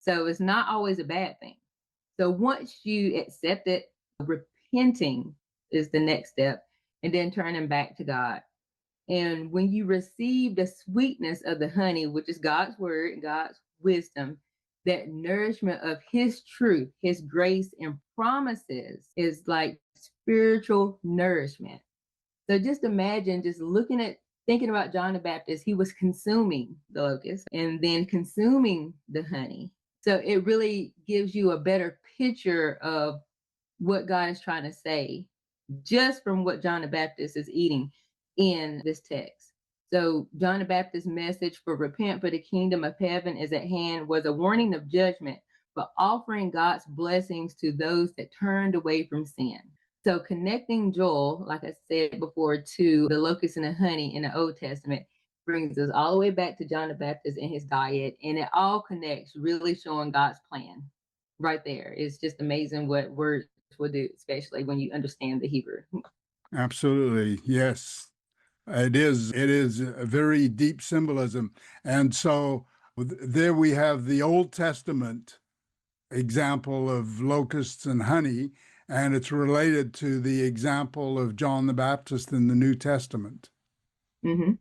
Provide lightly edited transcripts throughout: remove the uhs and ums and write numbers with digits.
So it's not always a bad thing. So once you accept it, repenting is the next step, and then turning back to God. And when you receive the sweetness of the honey, which is God's word, God's wisdom, that nourishment of his truth, his grace and promises is like spiritual nourishment. So just imagine just thinking about John the Baptist, he was consuming the locusts and then consuming the honey. So it really gives you a better picture of what God is trying to say just from what John the Baptist is eating in this text. So John the Baptist's message for repent, for the kingdom of heaven is at hand was a warning of judgment, but offering God's blessings to those that turned away from sin. So connecting Joel, like I said before, to the locusts and the honey in the Old Testament brings us all the way back to John the Baptist and his diet. And it all connects, really showing God's plan right there. It's just amazing what words will do, especially when you understand the Hebrew. Absolutely. Yes. It is a very deep symbolism. And so there we have the Old Testament example of locusts and honey, and it's related to the example of John the Baptist in the New Testament. Mm-hmm.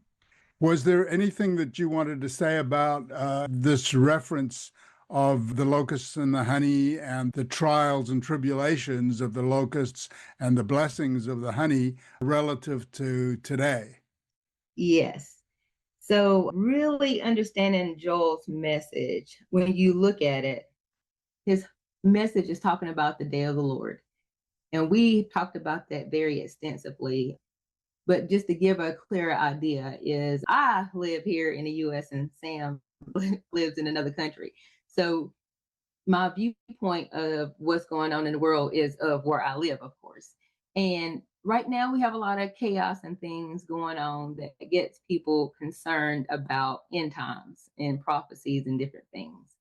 Was there anything that you wanted to say about this reference of the locusts and the honey and the trials and tribulations of the locusts and the blessings of the honey relative to today? Yes. So really understanding Joel's message, when you look at it, his message is talking about the day of the Lord. And we talked about that very extensively. But just to give a clearer idea is I live here in the US and Sam lives in another country. So my viewpoint of what's going on in the world is of where I live, of course. And right now we have a lot of chaos and things going on that gets people concerned about end times and prophecies and different things.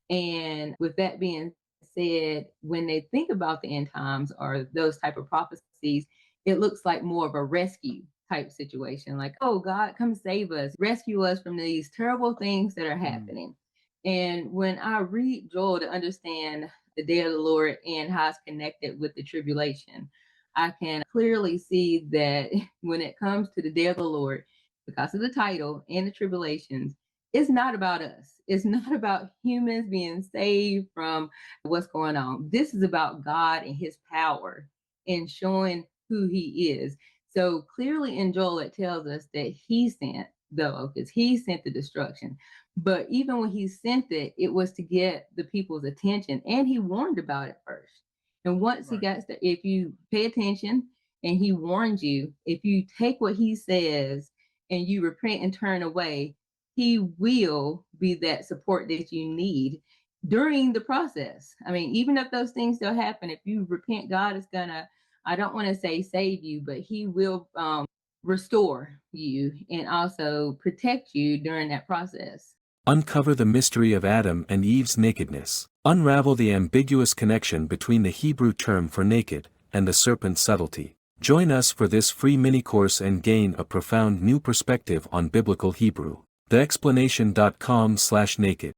And with that being said, when they think about the end times or those type of prophecies, it looks like more of a rescue type situation. Like, oh, God, come save us, rescue us from these terrible things that are happening. And when I read Joel to understand the day of the Lord and how it's connected with the tribulation, I can clearly see that when it comes to the day of the Lord, because of the title and the tribulations, it's not about us. It's not about humans being saved from what's going on. This is about God and his power and showing who he is. So clearly in Joel, it tells us that he sent the locusts, he sent the destruction. But even when he sent it, it was to get the people's attention, and he warned about it first. And once he got, if you pay attention and he warns you, if you take what he says and you repent and turn away, he will be that support that you need during the process. I mean, even if those things still happen, if you repent, God is gonna, I don't want to say save you, but he will restore you and also protect you during that process. Uncover the mystery of Adam and Eve's nakedness. Unravel the ambiguous connection between the Hebrew term for naked and the serpent's subtlety. Join us for this free mini-course and gain a profound new perspective on biblical Hebrew. theexplanation.com/naked